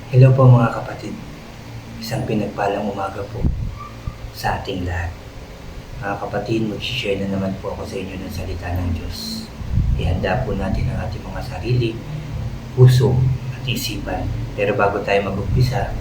Hello po mga kapatid, isang pinagpalang umaga po sa ating lahat. Mga kapatid, mag-share na naman po ako sa inyo ng salita ng Diyos. Ihanda po natin ang ating mga sarili, puso at isipan. Pero bago tayo mag-umpisa,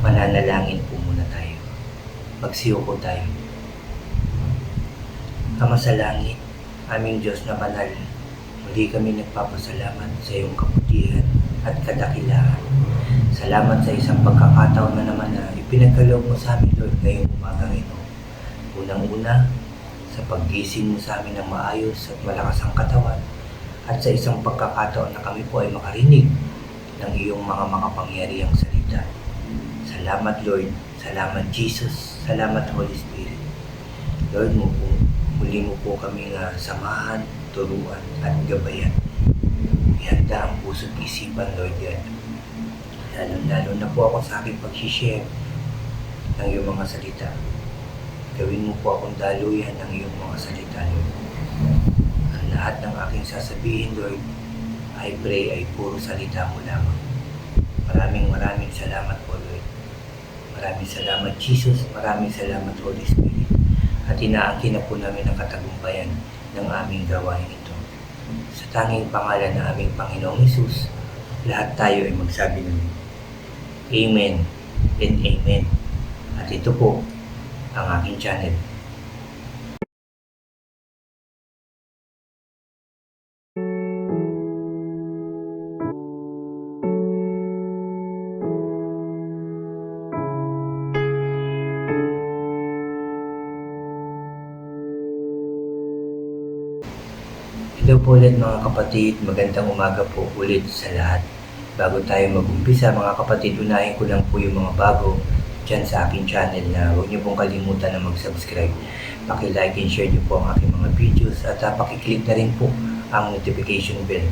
mananalangin po muna tayo. Magsiyoko tayo. Ama sa langit, aming Diyos na banal, muli kami nagpapasalamat sa iyong kabutihan at kadakilaan. Salamat sa isang pagkakataon na naman na ipinagkaloob mo sa amin, Lord, ngayong umagang ito. Unang-una, sa paggising mo sa amin ng maayos at malakas ang katawan, at sa isang pagkakataon na kami po ay makarinig ng iyong mga makapangyarihang salita. Salamat, Lord. Salamat, Jesus. Salamat, Holy Spirit. Lord, muli mo po kami nga samahan, turuan at gabayan. Ihanda ang puso't isipan, Lord, yan. Lalo na po ako sa aking pag-share ng iyong mga salita. Gawin mo po akong daluyan ng iyong mga salita, Lord. Ang lahat ng aking sasabihin, Lord, I pray ay puro salita mo lamang. Maraming salamat po, Lord. Maraming salamat, Jesus. Maraming salamat, Holy Spirit. At inaangkin na po namin ang katagumpayan ng aming gawain ito. Sa tanging pangalan ng aming Panginoong Hesus, lahat tayo ay magsabi ng Amen and Amen. At ito po ang aking channel. Hello po ulit mga kapatid, magandang umaga po ulit sa lahat. Bago tayo mag-umpisa mga kapatid, unahin ko lang po yung mga bago dyan sa aking channel na huwag niyo pong kalimutan na mag-subscribe. Paki-like and share niyo po ang aking mga videos at paki-click na rin po ang notification bell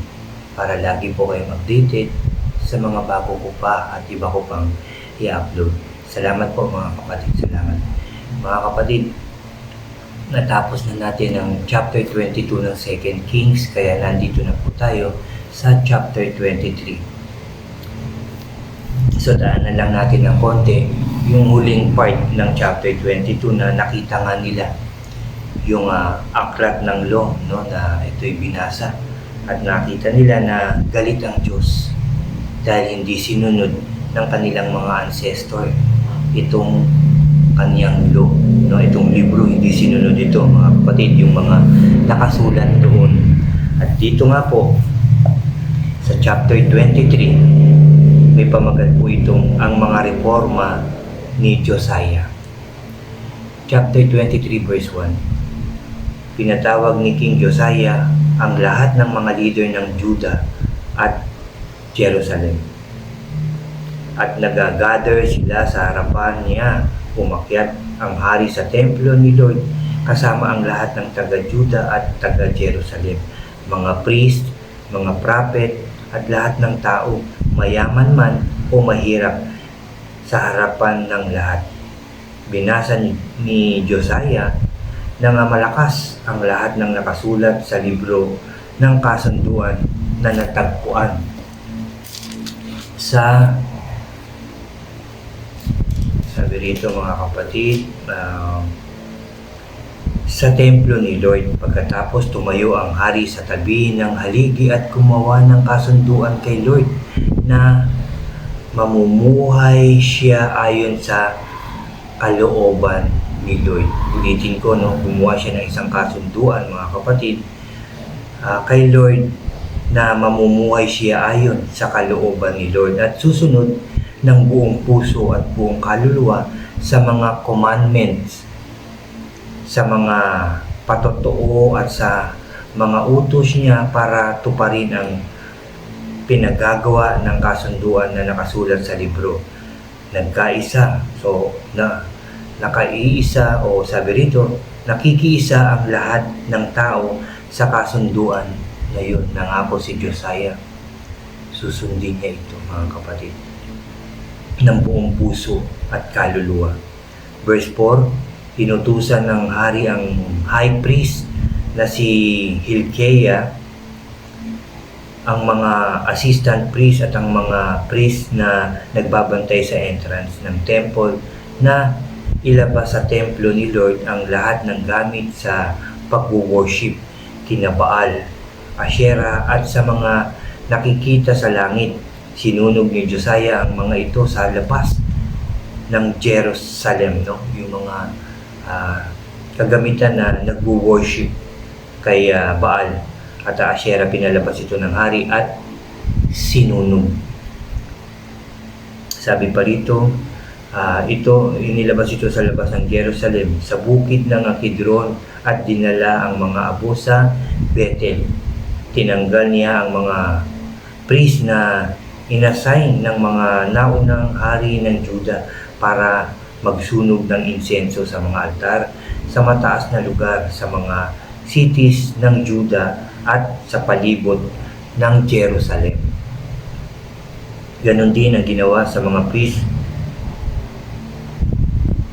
para lagi po kayong updated sa mga bago ko pa at iba ko pang i-upload. Salamat po mga kapatid, salamat. Mga kapatid, natapos na natin ang chapter 22 ng 2 Kings, kaya nandito na po tayo sa chapter 23. So daanan lang natin ng konti yung huling part ng chapter 22 na nakita nga nila yung aklat ng law, no, na ito'y binasa at nakita nila na galit ang Diyos dahil hindi sinunod ng kanilang mga ancestor itong kaniyang law, no, itong libro, hindi sinunod ito mga kapatid, yung mga nakasulat doon. At dito nga po sa chapter 23 may pamagat po itong ang mga reforma ni Josiah. Chapter 23 verse 1, pinatawag ni King Josiah ang lahat ng mga leader ng Judah at Jerusalem at nagagather sila sa harapan niya. Umakyat ang hari sa templo ni Lord kasama ang lahat ng taga-Juda at taga-Jerusalem, mga priest, mga prophet at lahat ng tao, mayaman man o mahirap, sa harapan ng lahat. Binasa ni Josiah na malakas ang lahat ng nakasulat sa libro ng kasunduan na natagpuan sa sabi rito mga kapatid, sa templo ni Lord. Pagkatapos tumayo ang hari sa tabi ng haligi at gumawa ng kasunduan kay Lord na mamumuhay siya ayon sa kalooban ni Lord. Ulitin ko, no, gumawa siya ng isang kasunduan mga kapatid kay Lord na mamumuhay siya ayon sa kalooban ni Lord at susunod ng buong puso at buong kaluluwa sa mga commandments, sa mga patotoo at sa mga utos niya para tuparin ang pinagagawa ng kasunduan na nakasulat sa libro. Nagkaisa, so nakaiisa o sabi rito, nakikiisa ang lahat ng tao sa kasunduan na yun. Nangako si Josiah, susundin niya ito mga kapatid ng buong puso at kaluluwa. Verse 4, inutusan ng hari ang high priest na si Hilkiah ang mga assistant priest at ang mga priest na nagbabantay sa entrance ng temple na ilabas sa templo ni Lord ang lahat ng gamit sa pag-worship kina Baal, Asherah at sa mga nakikita sa langit. Sinunog ni Josiah ang mga ito sa labas ng Jerusalem, no? Yung mga kagamitan na nag-worship kay Baal at Asherah, pinalabas ito ng hari at sinunog. Sabi pa rito, inilabas ito sa labas ng Jerusalem sa bukid ng Kidron at dinala ang mga abo sa Bethel. Tinanggal niya ang mga priest na inassign ng mga naunang hari ng Juda para magsunog ng insenso sa mga altar sa mataas na lugar sa mga cities ng Juda at sa palibot ng Jerusalem. Ganon din ang ginawa sa mga priest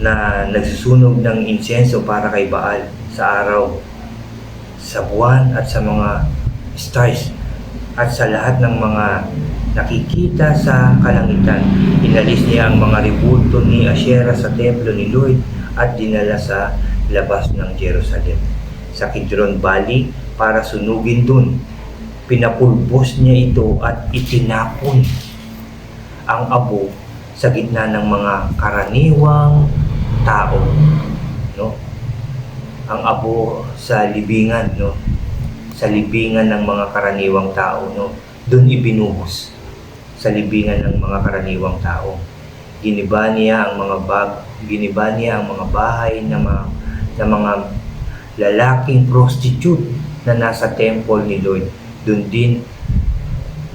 na nagsusunog ng insenso para kay Baal sa araw, sa buwan at sa mga stars at sa lahat ng mga nakikita sa kalangitan. Inalis niya ang mga rebulto ni Asherah sa templo ni Lord at dinala sa labas ng Jerusalem sa Kidron Valley para sunugin dun. Pinapulbos niya ito at itinapon ang abo sa gitna ng mga karaniwang tao, no? Ang abo sa libingan, no? Sa libingan ng mga karaniwang tao, no? Doon ibinuhos sa libingan ng mga karaniwang tao. Giniba niya ang mga bahay ng mga lalaking prostitute na nasa temple ni Lord. Doon din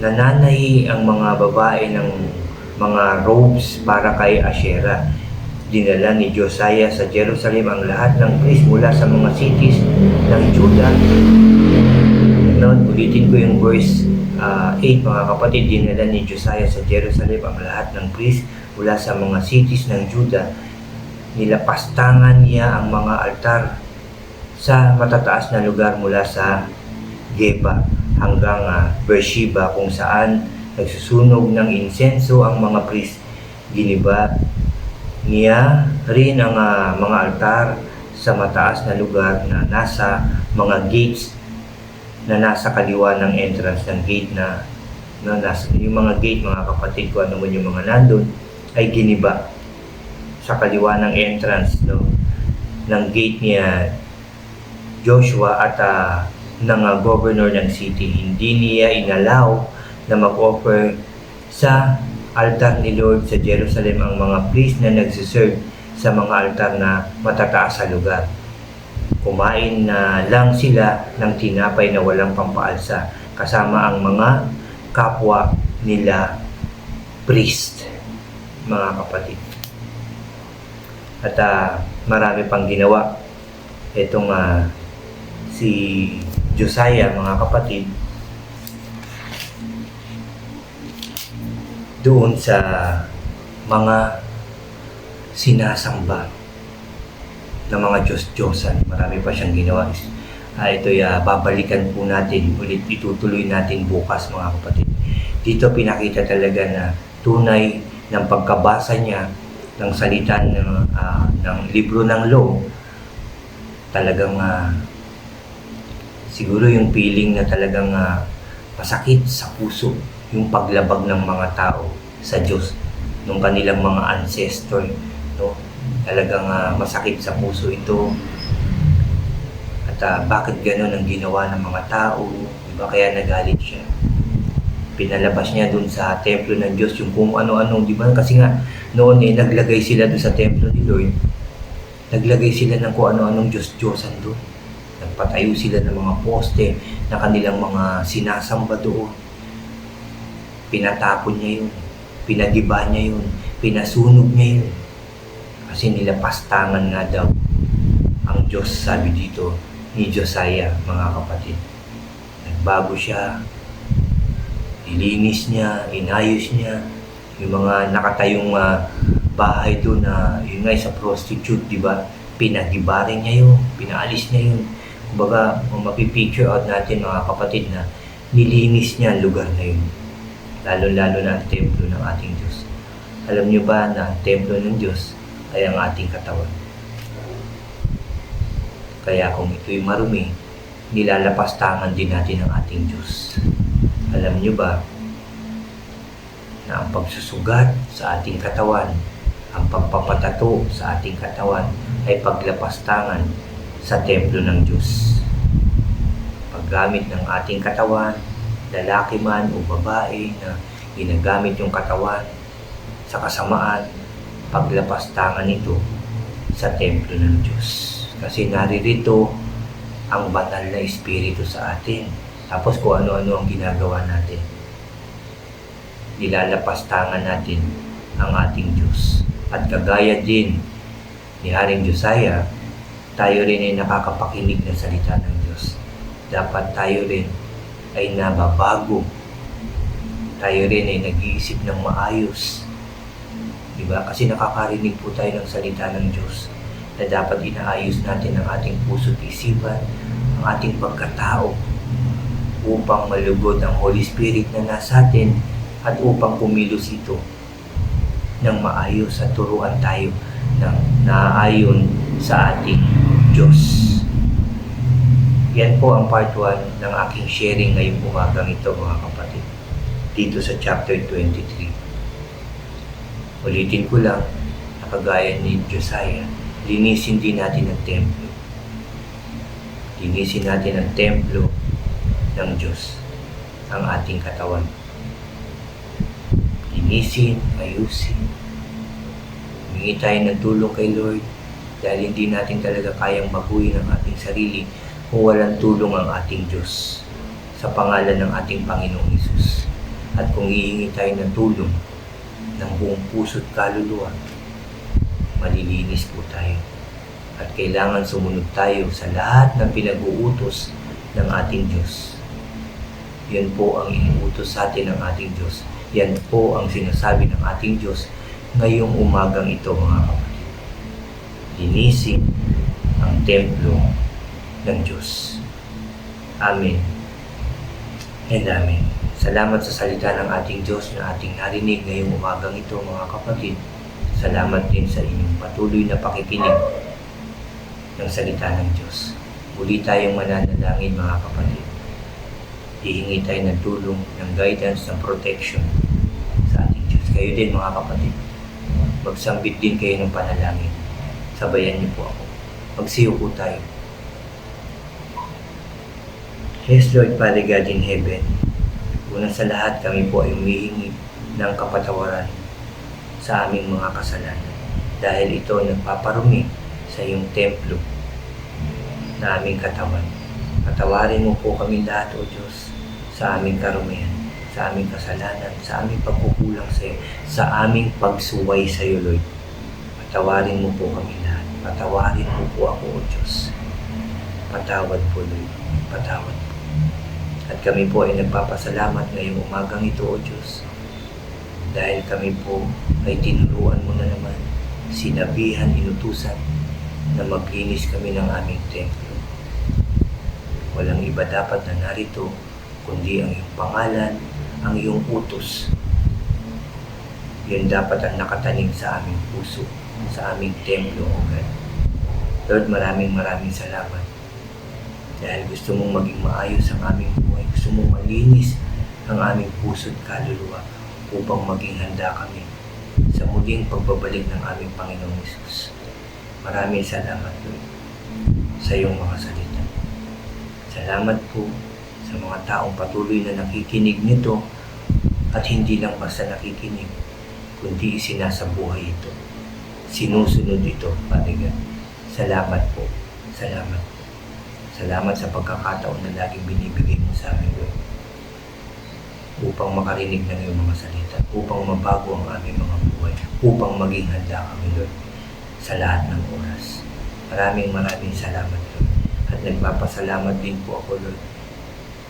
nananahi ang mga babae ng mga robes para kay Asherah. Dinala ni Josiah sa Jerusalem ang lahat ng priest mula sa mga cities ng Judah. Ulitin ko yung verse 8, mga kapatid. Dinala ni Josiah sa Jerusalem ang lahat ng priest mula sa mga cities ng Judah. Nilapastangan niya ang mga altar sa matataas na lugar mula sa Geba hanggang Beersheba, kung saan nagsusunog ng insenso ang mga priest. Giniba niya rin ang mga altar sa mataas na lugar na nasa mga gates na nasa kaliwa ng entrance ng gate yung mga gate, mga kapatid ko, ano man yung mga nandun, ay giniba sa kaliwa ng entrance, no, ng gate niya Joshua at ng governor ng city. Hindi niya inalaw na mag-offer sa altar ni Lord sa Jerusalem ang mga priest na nagsiserve sa mga altar na matataas sa lugar. Kumain na lang sila ng tinapay na walang pampaalsa kasama ang mga kapwa nila priest, mga kapatid. At marami pang ginawa itong si Josiah, mga kapatid, doon sa mga sinasamba ng mga Diyos-Diyosan. Marami pa siyang ginawa. Ito'y babalikan po natin, ulit itutuloy natin bukas, mga kapatid. Dito pinakita talaga na tunay ng pagkabasa niya ng salita ng libro ng law. Talagang siguro yung feeling na talagang masakit sa puso, yung paglabag ng mga tao sa Diyos, nung kanilang mga ancestor, no? Talagang masakit sa puso ito. At bakit gano'n ang ginawa ng mga tao? Diba kaya nagalit siya? Pinalabas niya dun sa templo ng Diyos yung kung ano-ano, di ba? Kasi nga noon naglagay sila dun sa templo ni Lord. Naglagay sila ng kung ano-anong Diyos-Diyosan doon. Nagpatayo sila ng mga poste na kanilang mga sinasamba doon. Pinatapon niya yun, pinagiba niya yun, pinasunog niya yun. Kasi nilapastangan nga daw ang Diyos, sabi dito ni Josiah, mga kapatid. Nagbago siya, nilinis niya, inayos niya yung mga nakatayong bahay doon na yun nga sa prostitute, di ba? Pinagiba rin niya yun, pinaalis niya yun. Kumbaga, mapipicture out natin, mga kapatid, na nilinis niya ang lugar na yun. Lalo-lalo na ang templo ng ating Diyos. Alam niyo ba na ang templo ng Diyos ay ang ating katawan? Kaya kung ito'y marumi, nilalapastangan din natin ang ating Diyos. Alam niyo ba na ang pagsusugat sa ating katawan, ang pagpapatato sa ating katawan ay paglapastangan sa templo ng Diyos. Paggamit ng ating katawan, lalaki man o babae na ginagamit yung katawan sa kasamaan, paglapastangan ito sa templo ng Diyos. Kasi naririto ang banal na espiritu sa atin. Tapos kung ano-ano ang ginagawa natin, nilalapastangan natin ang ating Diyos. At kagaya din ni Haring Josiah, tayo rin ay nakakapakinig ng salita ng Diyos. Dapat tayo rin ay nababago. Tayo rin ay nag-iisip ng maayos. Diba? Kasi nakakarinig po tayo ng salita ng Diyos na dapat inaayos natin ang ating puso't isipan, ang ating pagkatao upang malugod ang Holy Spirit na nasa atin at upang kumilos ito ng maayos at turuan tayo ng naayon sa ating Diyos. Yan po ang part 1 ng aking sharing ngayong umagang ito, mga kapatid, dito sa chapter 23. Ulitin ko lang, nakagaya ni Josiah, linisin din natin ang templo. Linisin natin ang templo ng Diyos, ang ating katawan. Linisin, ayusin. Humingi tayo ng tulong kay Lord dahil hindi natin talaga kayang baguhin ang ating sarili kung walang tulong ang ating Diyos sa pangalan ng ating Panginoong Hesus. At kung hihingi tayo ng tulong ng buong puso't kaluluwa, malilinis po tayo. At kailangan sumunod tayo sa lahat ng pinag-uutos ng ating Diyos. Yan po ang inuutos sa atin ng ating Diyos. Yan po ang sinasabi ng ating Diyos ngayong umagang ito, mga kapatid. Linisin ang templo ng Diyos. Amen and amen. Salamat sa salita ng ating Diyos na ating narinig ngayong umagang ito, mga kapatid. Salamat din sa inyong patuloy na pakikinig ng salita ng Diyos. Muli tayong mananalangin, mga kapatid. Hihingi tayo ng tulong, ng guidance, ng protection sa ating Diyos. Kayo din, mga kapatid. Magsambit din kayo ng panalangin. Sabayan niyo po ako. Magsiyo po tayo. Yes, Lord, Father God in heaven, una sa lahat, kami po ay humihingi ng kapatawaran sa aming mga kasalanan. Dahil ito nagpaparumi sa iyong templo na aming katawan. Patawarin mo po kami lahat, O Diyos, sa aming karumihan, sa aming kasalanan, sa aming pagkukulang sa iyo, sa aming pagsuway sa iyo, Lord. Patawarin mo po kami lahat. Patawarin mo po ako, O Diyos. Patawad po, Lord. Patawad po. At kami po ay nagpapasalamat ngayong umagang ito, O Diyos. Dahil kami po ay tinuruan mo na naman, sinabihan, inutusan, na maglinis kami ng aming templo. Walang iba dapat na narito, kundi ang iyong pangalan, ang iyong utos. Yan dapat ang nakatanim sa aming puso, sa aming templo, O God. Lord, maraming salamat. Dahil gusto mong maging maayos ang aming buhay, gusto mong malinis ang aming puso't kaluluwa upang maging handa kami sa muling pagbabalik ng aming Panginoong Hesus. Maraming salamat, Lord, sa iyong mga salita. Salamat po sa mga taong patuloy na nakikinig nito at hindi lang basta nakikinig, kundi isinasabuhay ito. Sinusunod ito, Father God. Salamat po. Salamat po. Salamat sa pagkakataon na laging binibigay mo sa amin, Lord, upang makarinig ng iyong mga salita, upang mabago ang aming mga buhay, upang maging handa kami, Lord, sa lahat ng oras. Maraming salamat, Lord. At nagpapasalamat din po ako, Lord,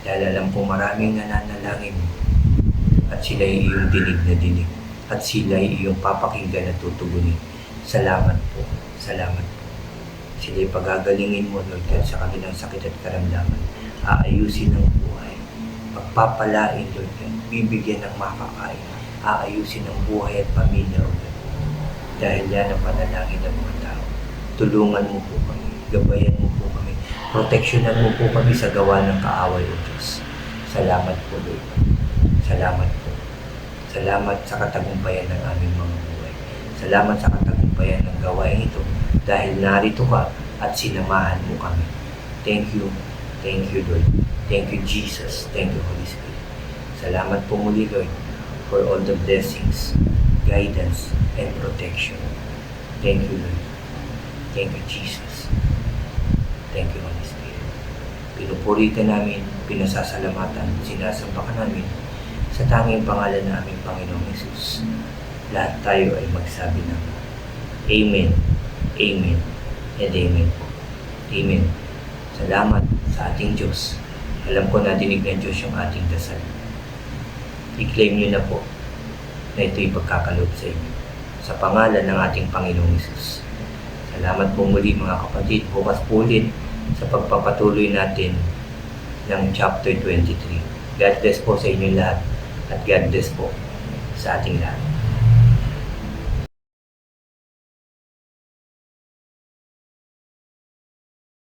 dahil alam po maraming nananalangin at sila ay iyong dinig na dinig at sila ay iyong papakinggan at tutugunin. Salamat po. Salamat po. Sila ay pagagalingin mo, Lord, sa kanilang sakit at karamdaman. Aayusin ang buhay. pagpapalain, Lord God, bibigyan ng makakain, aayusin ang buhay at pamilya, O Lord. Dahil yan ang panalangin ng mga tao. Tulungan mo po kami, gabayan mo po kami, proteksyonan mo po kami sa gawa ng kaaway, O Diyos. Salamat po, Lord. Salamat po. Salamat sa katagumpayan ng aming mga buhay. Salamat sa katagumpayan ng gawain ito dahil narito ka at sinamahan mo kami. Thank you, Lord. Thank you, Jesus. Thank you, Holy Spirit. Salamat po muli, Lord, for all the blessings, guidance, and protection. Thank you, Lord. Thank you, Jesus. Thank you, Holy Spirit. Pinupuri ka namin, pinasasalamatan, sinasampakan namin sa tanging pangalan ng aming Panginoong Jesus. Lahat tayo ay magsabi ng Amen, Amen, and Amen po. Amen. Salamat sa ating Diyos. Alam ko na dinig ng Diyos yung ating dasal. I-claim nyo na po na ito'y pagkakalob sa inyo. Sa pangalan ng ating Panginoong Jesus. Salamat po muli mga kapatid. Bukas po ulit sa pagpapatuloy natin ng chapter 23. God bless po sa inyo lahat at God bless po sa ating lahat.